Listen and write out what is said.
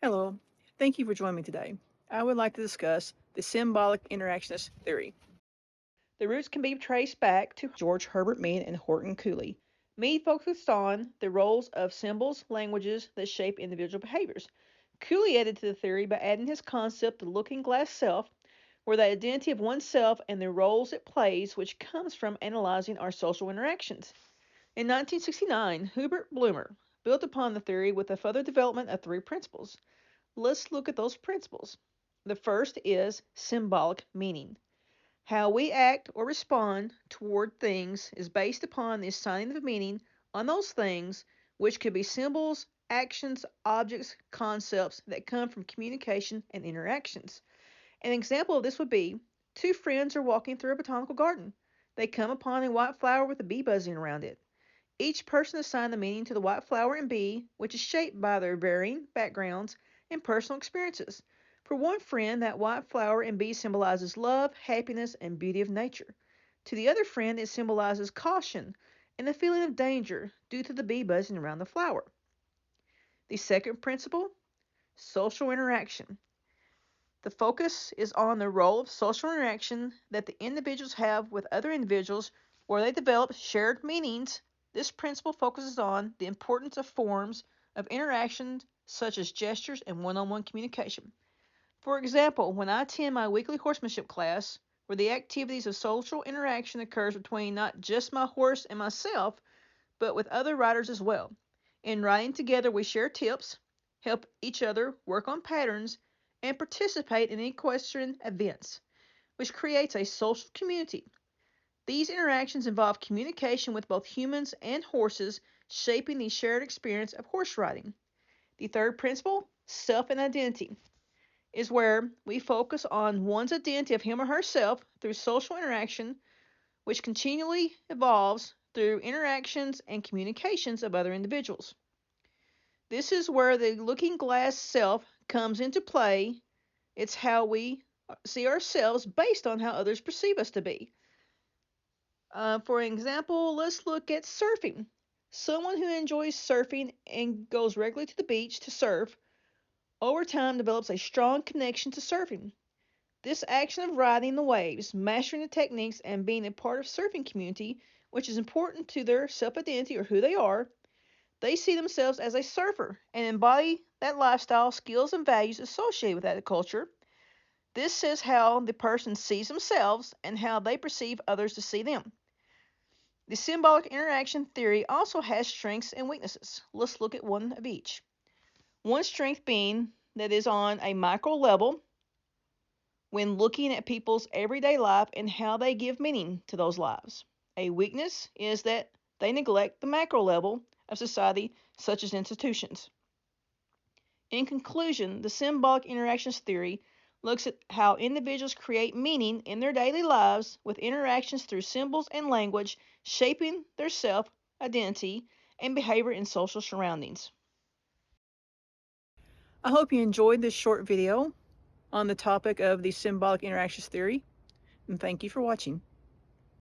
Hello, thank you for joining me today. I would like to discuss the symbolic interactionist theory. The roots can be traced back to George Herbert Mead and Horton Cooley. Mead focused on the roles of symbols, languages that shape individual behaviors. Cooley added to the theory by adding his concept of the looking glass self, where the identity of oneself and the roles it plays, which comes from analyzing our social interactions. In 1969, Hubert Blumer built upon the theory with a further development of three principles. Let's look at those principles. The first is symbolic meaning. How we act or respond toward things is based upon the assigning of meaning on those things, which could be symbols, actions, objects, concepts that come from communication and interactions. An example of this would be two friends are walking through a botanical garden. They come upon a white flower with a bee buzzing around it. Each person assigned the meaning to the white flower and bee, which is shaped by their varying backgrounds and personal experiences. For one friend, that white flower and bee symbolizes love, happiness, and beauty of nature. To the other friend, it symbolizes caution and the feeling of danger due to the bee buzzing around the flower. The second principle, social interaction. The focus is on the role of social interaction that the individuals have with other individuals where they develop shared meanings. This principle focuses on the importance of forms of interaction such as gestures and one-on-one communication. For example, when I attend my weekly horsemanship class, where the activities of social interaction occurs between not just my horse and myself, but with other riders as well. In riding together, we share tips, help each other work on patterns, and participate in equestrian events, which creates a social community. These interactions involve communication with both humans and horses, shaping the shared experience of horse riding. The third principle, self and identity, is where we focus on one's identity of him or herself through social interaction, which continually evolves through interactions and communications of other individuals. This is where the looking glass self comes into play. It's how we see ourselves based on how others perceive us to be. For example, let's look at surfing. Someone who enjoys surfing and goes regularly to the beach to surf, over time develops a strong connection to surfing. This action of riding the waves, mastering the techniques, and being a part of surfing community, which is important to their self-identity or who they are, they see themselves as a surfer and embody that lifestyle, skills, and values associated with that culture. This says how the person sees themselves and how they perceive others to see them. The symbolic interaction theory also has strengths and weaknesses. Let's look at one of each. One strength being that is on a micro level when looking at people's everyday life and how they give meaning to those lives. A weakness is that they neglect the macro level of society, such as institutions. In conclusion, the symbolic interactions theory looks at how individuals create meaning in their daily lives with interactions through symbols and language, shaping their self identity and behavior in social surroundings. I hope you enjoyed this short video on the topic of the symbolic interactions theory, and thank you for watching.